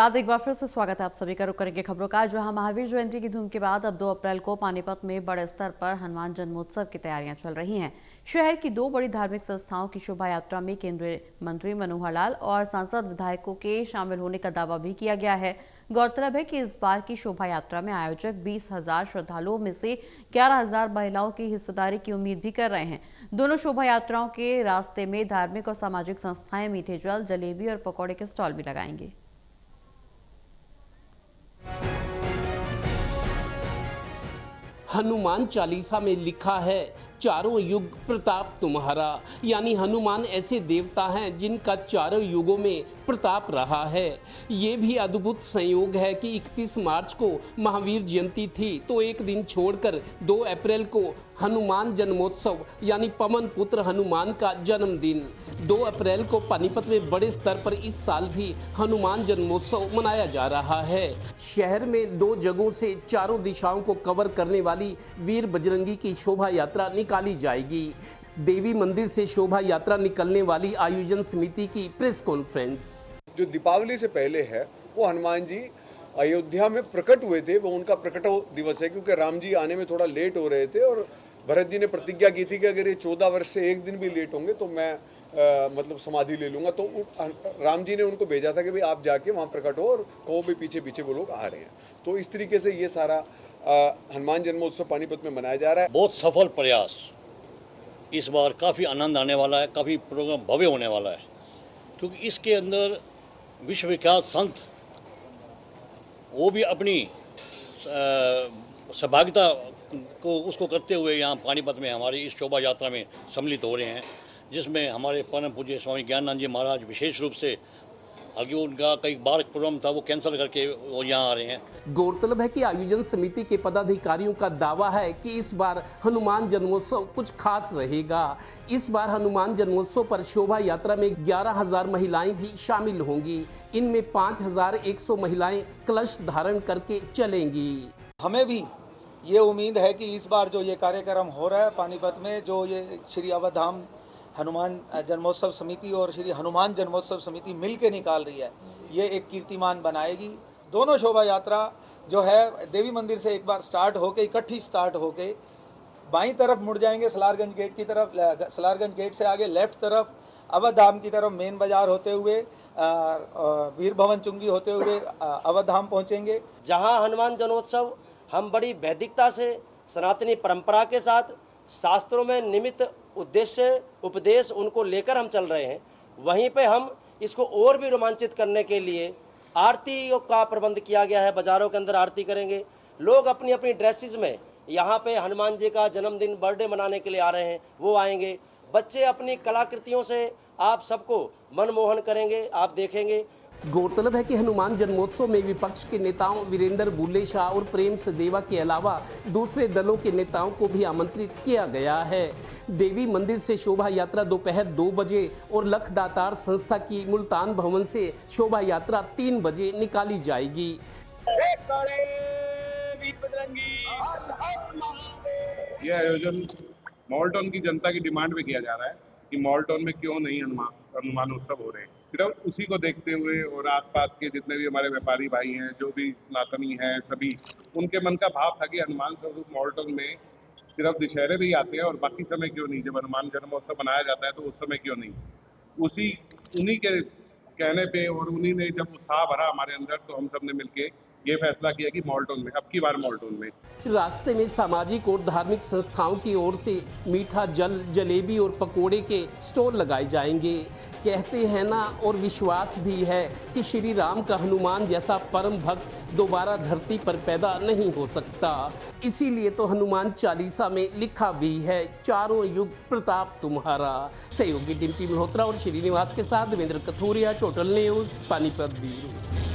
आज एक बार फिर से स्वागत है आप सभी का। रुक करेंगे खबरों का, जहां महावीर जयंती की धूम के बाद अब 2 अप्रैल को पानीपत में बड़े स्तर पर हनुमान जन्मोत्सव की तैयारियां चल रही हैं। शहर की 2 बड़ी धार्मिक संस्थाओं की शोभा यात्रा में केंद्रीय मंत्री मनोहर लाल और सांसद विधायकों के शामिल होने का दावा भी किया गया है। गौरतलब है कि इस बार की शोभा यात्रा में आयोजक 20,000 श्रद्धालुओं में से 11,000 महिलाओं की हिस्सेदारी की उम्मीद भी कर रहे हैं। दोनों शोभा यात्राओं के रास्ते में धार्मिक और सामाजिक संस्थाएं मीठे जल, जलेबी और पकौड़े के स्टॉल भी लगाएंगी। हनुमान चालीसा में लिखा है, चारों युग प्रताप तुम्हारा। यानी हनुमान ऐसे देवता हैं जिनका चारों युगों में प्रताप रहा है। ये भी अद्भुत संयोग है कि 31 मार्च को महावीर जयंती थी, तो एक दिन छोड़कर 2 अप्रैल को हनुमान जन्मोत्सव यानी पवन पुत्र हनुमान का जन्मदिन। 2 अप्रैल को पानीपत में बड़े स्तर पर इस साल भी हनुमान जन्मोत्सव मनाया जा रहा है। शहर में 2 जगहों से चारों दिशाओं को कवर करने वाली वीर बजरंगी की शोभा यात्रा निकाली जाएगी। देवी मंदिर से शोभा यात्रा निकलने वाली आयोजन समिति की प्रेस कॉन्फ्रेंस। जो दीपावली से पहले है वो हनुमान जी अयोध्या में प्रकट हुए थे, वो उनका प्रकट दिवस है, क्योंकि राम जी आने में थोड़ा लेट हो रहे थे और भरत जी ने प्रतिज्ञा की थी कि अगर ये 14 वर्ष से एक दिन भी लेट होंगे तो मैं मतलब समाधि ले लूंगा। तो राम जी ने उनको भेजा था कि भाई आप जाके वहाँ प्रकट हो और कहो भी पीछे पीछे वो लोग आ रहे हैं। तो इस तरीके से ये सारा हनुमान जन्मोत्सव पानीपत में मनाया जा रहा है। बहुत सफल प्रयास, इस बार काफ़ी आनंद आने वाला है, काफ़ी प्रोग्राम भव्य होने वाला है, क्योंकि इसके अंदर विश्वविख्यात संत वो भी अपनी सहभागिता को उसको करते हुए यहाँ पानीपत में हमारी इस शोभा यात्रा में सम्मिलित हो रहे हैं, जिसमें हमारे परम पूज्य स्वामी ज्ञानानंद जी महाराज विशेष रूप से, आगे उनका कई बार प्रोग्राम था वो कैंसिल करके वो यहाँ आ रहे हैं। गौरतलब है कि आयोजन समिति के पदाधिकारियों का दावा है कि इस बार हनुमान जन्मोत्सव कुछ खास रहेगा। इस बार हनुमान जन्मोत्सव पर शोभा यात्रा में 11,000 महिलाएं भी शामिल होंगी। इनमें 5,100 महिलाएं कलश धारण करके चलेंगी। हमें भी ये उम्मीद है कि इस बार जो ये कार्यक्रम हो रहा है पानीपत में, जो ये श्री अवधाम हनुमान जन्मोत्सव समिति और श्री हनुमान जन्मोत्सव समिति मिल के निकाल रही है, ये एक कीर्तिमान बनाएगी। दोनों शोभा यात्रा जो है देवी मंदिर से एक बार स्टार्ट होके, इकट्ठी स्टार्ट होके बाईं तरफ मुड़ जाएंगे सलारगंज गेट की तरफ, सलारगंज गेट से आगे लेफ्ट तरफ अवध धाम की तरफ मेन बाजार होते हुए वीर भवन चुंगी होते हुए अवध धाम पहुँचेंगे। जहाँ हनुमान जन्मोत्सव हम बड़ी वैदिकता से सनातनी परंपरा के साथ शास्त्रों में निमित्त उद्देश्य उपदेश उनको लेकर हम चल रहे हैं, वहीं पे हम इसको और भी रोमांचित करने के लिए आरती का प्रबंध किया गया है। बाज़ारों के अंदर आरती करेंगे, लोग अपनी अपनी ड्रेसेस में यहाँ पे हनुमान जी का जन्मदिन बर्थडे मनाने के लिए आ रहे हैं, वो आएंगे। बच्चे अपनी कलाकृतियों से आप सबको मनमोहन करेंगे, आप देखेंगे। गौरतलब है कि हनुमान जन्मोत्सव में विपक्ष के नेताओं वीरेंद्र बुल्ले शाह और प्रेम सदेवा के अलावा दूसरे दलों के नेताओं को भी आमंत्रित किया गया है। देवी मंदिर से शोभा यात्रा दोपहर 2 बजे और लख दातार संस्था की मुल्तान भवन से शोभा यात्रा 3 बजे निकाली जाएगी। यह आयोजन मॉल टाउन की जनता की डिमांड पे किया जा रहा है कि मॉल टाउन में क्यों नहीं हनुमान उत्सव हो रहे हैं। सिर्फ उसी को देखते हुए और आसपास के जितने भी हमारे व्यापारी भाई हैं, जो भी सनातनी हैं, सभी उनके मन का भाव था कि हनुमान स्वरूप मॉल टाउन में सिर्फ दशहरे भी आते हैं और बाकी समय क्यों नहीं, जब हनुमान जन्मोत्सव मनाया जाता है तो उस समय क्यों नहीं। उन्हीं के कहने पे और उन्हीं ने जब उत्साह भरा हमारे अंदर, तो हम सब ने मिलके ये फैसला किया कि मॉल टाउन में, अब की बार मॉल टाउन में। रास्ते में सामाजिक और धार्मिक संस्थाओं की ओर से मीठा जल, जलेबी और पकोड़े के स्टॉल लगाए जाएंगे। कहते हैं ना, और विश्वास भी है कि श्री राम का हनुमान जैसा परम भक्त दोबारा धरती पर पैदा नहीं हो सकता। इसीलिए तो हनुमान चालीसा में लिखा भी है, चारों युग प्रताप तुम्हारा। सहयोगी डिम्पी मल्होत्रा और श्रीनिवास के साथ Devendra Kathoria, total news, Panipat bureau.